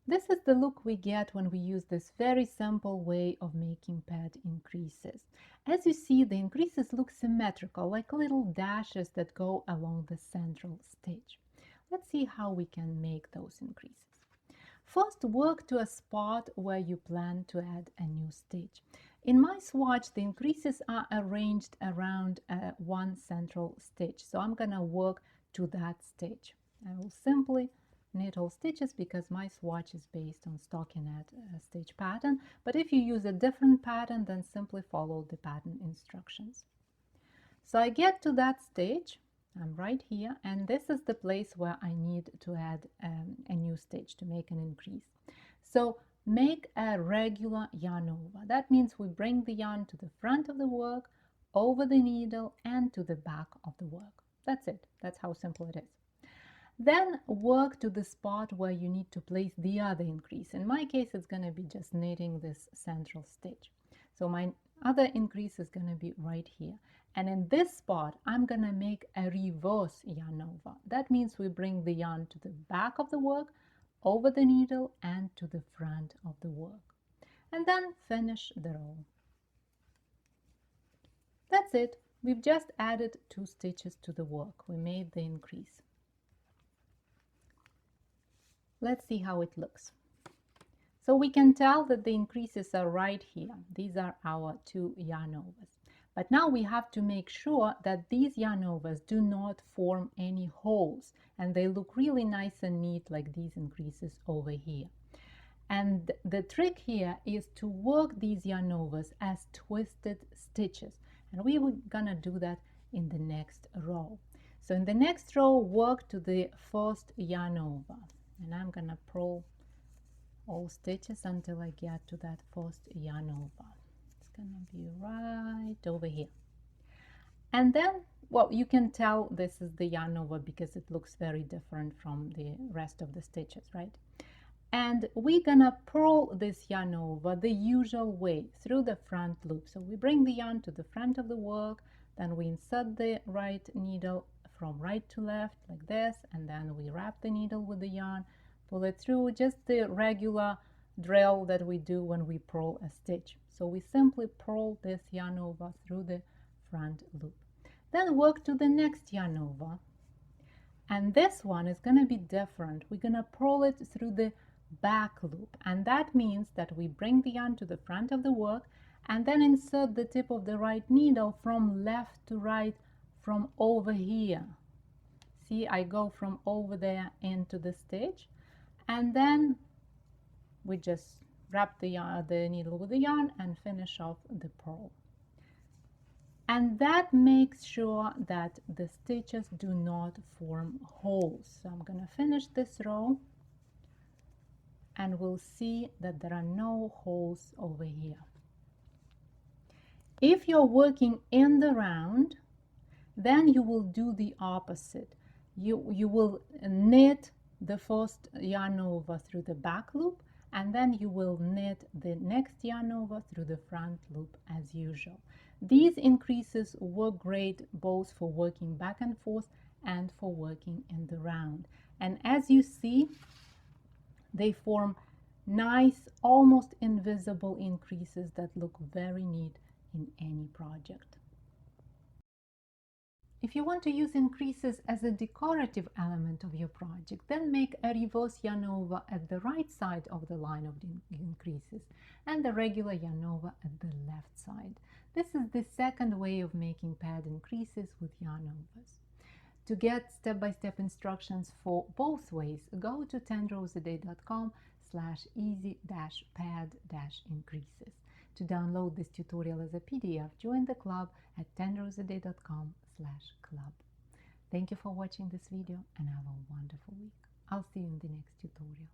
This is the look we get when we use this very simple way of making pad increases. As you see, the increases look symmetrical, like little dashes that go along the central stitch. Let's see how we can make those increases. First, work to a spot where you plan to add a new stitch. In my swatch, the increases are arranged around one central stitch, so I'm gonna work to that stitch. I will simply knit all stitches because my swatch is based on stockinette stitch pattern, but if you use a different pattern, then simply follow the pattern instructions. So I get to that stitch, I'm right here, and this is the place where I need to add a new stitch to make an increase. So make a regular yarn over. That means we bring the yarn to the front of the work, over the needle, and to the back of the work. That's it. That's how simple it is. Then work to the spot where you need to place the other increase. In my case, it's going to be just knitting this central stitch. So my other increase is going to be right here. And in this spot, I'm going to make a reverse yarn over. That means we bring the yarn to the back of the work, over the needle, and to the front of the work. And then finish the row. That's it. We've just added 2 stitches to the work. We made the increase. Let's see how it looks. So we can tell that the increases are right here. These are our 2 yarn overs. But now we have to make sure that these yarn overs do not form any holes, and they look really nice and neat like these increases over here. And the trick here is to work these yarn overs as twisted stitches, and we were gonna do that in the next row. So in the next row, work to the first yarn over. And I'm gonna purl all stitches until I get to that first yarn over. It's gonna be right over here. And then, well, you can tell this is the yarn over because it looks very different from the rest of the stitches, right? And we're gonna purl this yarn over the usual way through the front loop. So we bring the yarn to the front of the work, then we insert the right needle from right to left like this, and then we wrap the needle with the yarn, pull it through, just the regular drill that we do when we purl a stitch. So we simply purl this yarn over through the front loop. Then work to the next yarn over, and this one is going to be different. We're going to purl it through the back loop, and that means that we bring the yarn to the front of the work and then insert the tip of the right needle from left to right from over here. See, I go from over there into the stitch, and then we just wrap the needle with the yarn and finish off the purl. And that makes sure that the stitches do not form holes. So I'm going to finish this row, and we'll see that there are no holes over here. If you're working in the round, then you will do the opposite. You will knit the first yarn over through the back loop, and then you will knit the next yarn over through the front loop as usual. These increases work great both for working back and forth and for working in the round. And as you see, they form nice, almost invisible increases that look very neat in any project. If you want to use increases as a decorative element of your project, then make a reverse yarn over at the right side of the line of the increases and the regular yarn over at the left side. This is the second way of making pad increases with yarn overs. To get step-by-step instructions for both ways, go to 10roseaday.com/easy-pad-increases. To download this tutorial as a PDF, join the club at 10roseaday.com/club. Thank you for watching this video and have a wonderful week. I'll see you in the next tutorial.